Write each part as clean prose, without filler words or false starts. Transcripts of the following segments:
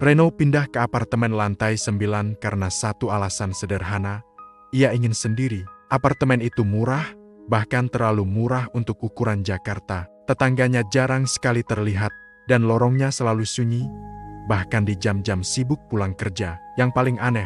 Reno pindah ke apartemen lantai 9 karena satu alasan sederhana. Ia ingin sendiri. Apartemen itu murah, bahkan terlalu murah untuk ukuran Jakarta. Tetangganya jarang sekali terlihat, dan lorongnya selalu sunyi, bahkan di jam-jam sibuk pulang kerja. Yang paling aneh,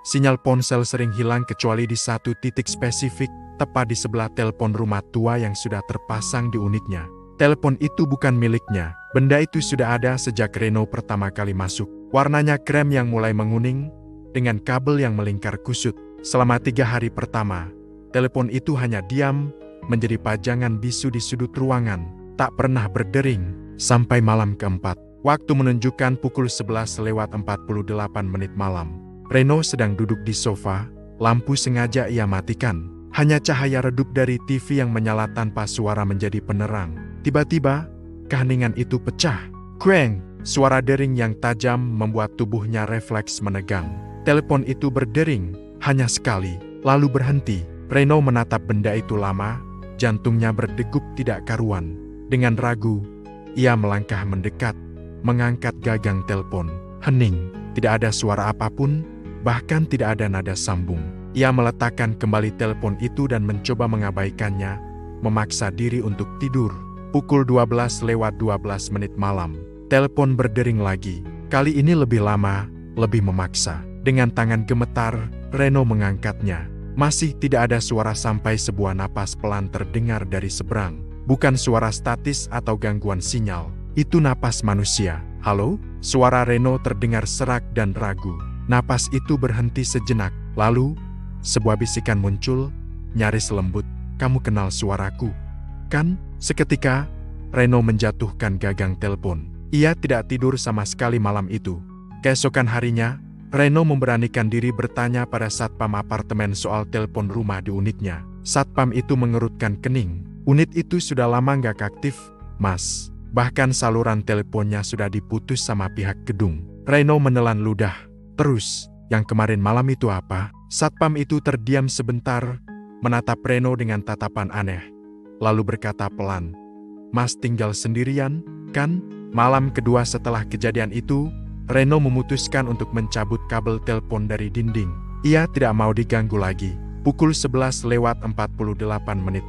sinyal ponsel sering hilang kecuali di satu titik spesifik, tepat di sebelah telepon rumah tua yang sudah terpasang di unitnya. Telepon itu bukan miliknya. Benda itu sudah ada sejak Reno pertama kali masuk. Warnanya krem yang mulai menguning, dengan kabel yang melingkar kusut. Selama 3 hari pertama, telepon itu hanya diam, menjadi pajangan bisu di sudut ruangan. Tak pernah berdering, sampai malam keempat. Waktu menunjukkan pukul 11:48 malam. Reno sedang duduk di sofa, lampu sengaja ia matikan. Hanya cahaya redup dari TV yang menyala tanpa suara menjadi penerang. Tiba-tiba, keheningan itu pecah. Kueng! Suara dering yang tajam membuat tubuhnya refleks menegang. Telepon itu berdering, hanya sekali, lalu berhenti. Reno menatap benda itu lama, jantungnya berdegup tidak karuan. Dengan ragu, ia melangkah mendekat, mengangkat gagang telepon. Hening, tidak ada suara apapun, bahkan tidak ada nada sambung. Ia meletakkan kembali telepon itu dan mencoba mengabaikannya, memaksa diri untuk tidur. Pukul 12:12 malam, telepon berdering lagi. Kali ini lebih lama, lebih memaksa. Dengan tangan gemetar, Reno mengangkatnya. Masih tidak ada suara sampai sebuah napas pelan terdengar dari seberang. Bukan suara statis atau gangguan sinyal. Itu napas manusia. Halo? Suara Reno terdengar serak dan ragu. Napas itu berhenti sejenak. Lalu, sebuah bisikan muncul, nyaris lembut. Kamu kenal suaraku, kan? Seketika, Reno menjatuhkan gagang telepon. Ia tidak tidur sama sekali malam itu. Keesokan harinya, Reno memberanikan diri bertanya pada satpam apartemen soal telepon rumah di unitnya. Satpam itu mengerutkan kening. Unit itu sudah lama nggak aktif, Mas. Bahkan saluran teleponnya sudah diputus sama pihak gedung. Reno menelan ludah. Terus, yang kemarin malam itu apa? Satpam itu terdiam sebentar, menatap Reno dengan tatapan aneh. Lalu berkata pelan, Mas tinggal sendirian, kan? Malam kedua setelah kejadian itu, Reno memutuskan untuk mencabut kabel telepon dari dinding. Ia tidak mau diganggu lagi. Pukul 11:48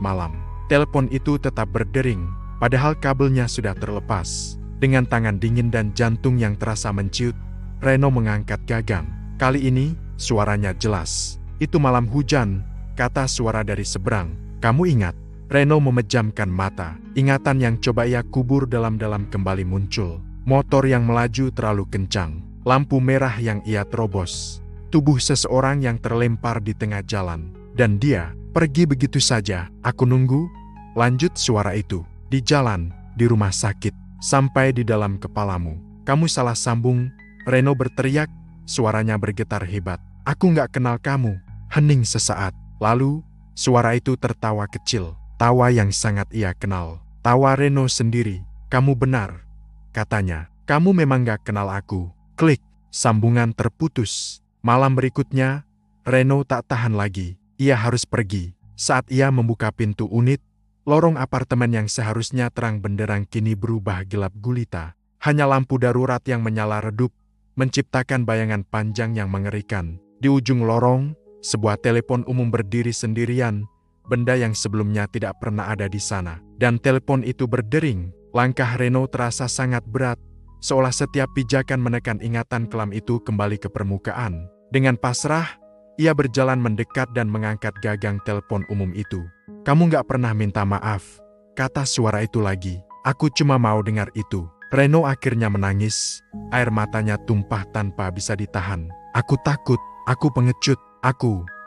malam. Telepon itu tetap berdering, padahal kabelnya sudah terlepas. Dengan tangan dingin dan jantung yang terasa menciut, Reno mengangkat gagang. Kali ini, suaranya jelas. Itu malam hujan, kata suara dari seberang. Kamu ingat? Reno memejamkan mata. Ingatan yang coba ia kubur dalam-dalam kembali muncul. Motor yang melaju terlalu kencang. Lampu merah yang ia terobos. Tubuh seseorang yang terlempar di tengah jalan. Dan dia pergi begitu saja. Aku nunggu. Lanjut suara itu. Di jalan, di rumah sakit, sampai di dalam kepalamu. Kamu salah sambung. Reno berteriak. Suaranya bergetar hebat. Aku nggak kenal kamu. Hening sesaat. Lalu, suara itu tertawa kecil. Tawa yang sangat ia kenal. Tawa Reno sendiri. Kamu benar, katanya. Kamu memang gak kenal aku. Klik, sambungan terputus. Malam berikutnya, Reno tak tahan lagi. Ia harus pergi. Saat ia membuka pintu unit, lorong apartemen yang seharusnya terang benderang kini berubah gelap gulita. Hanya lampu darurat yang menyala redup, menciptakan bayangan panjang yang mengerikan. Di ujung lorong, sebuah telepon umum berdiri sendirian, benda yang sebelumnya tidak pernah ada di sana. Dan telepon itu berdering. Langkah Reno terasa sangat berat, seolah setiap pijakan menekan ingatan kelam itu kembali ke permukaan. Dengan pasrah, ia berjalan mendekat dan mengangkat gagang telepon umum itu. Kamu gak pernah minta maaf, kata suara itu lagi. Aku cuma mau dengar itu. Reno akhirnya menangis, air matanya tumpah tanpa bisa ditahan. Aku takut, aku pengecut,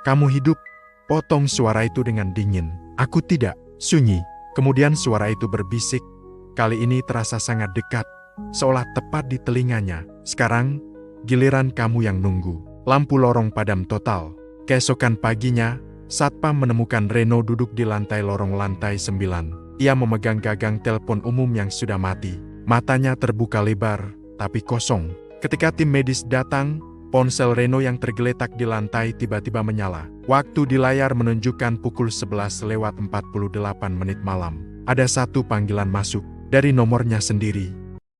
kamu hidup. Potong suara itu dengan dingin. Aku tidak. Sunyi. Kemudian suara itu berbisik. Kali ini terasa sangat dekat, seolah tepat di telinganya. Sekarang, giliran kamu yang nunggu. Lampu lorong padam total. Keesokan paginya, satpam menemukan Reno duduk di lantai lorong lantai 9. Ia memegang gagang telepon umum yang sudah mati. Matanya terbuka lebar, tapi kosong. Ketika tim medis datang, ponsel Reno yang tergeletak di lantai tiba-tiba menyala. Waktu di layar menunjukkan pukul 11:48 malam. Ada satu panggilan masuk, dari nomornya sendiri.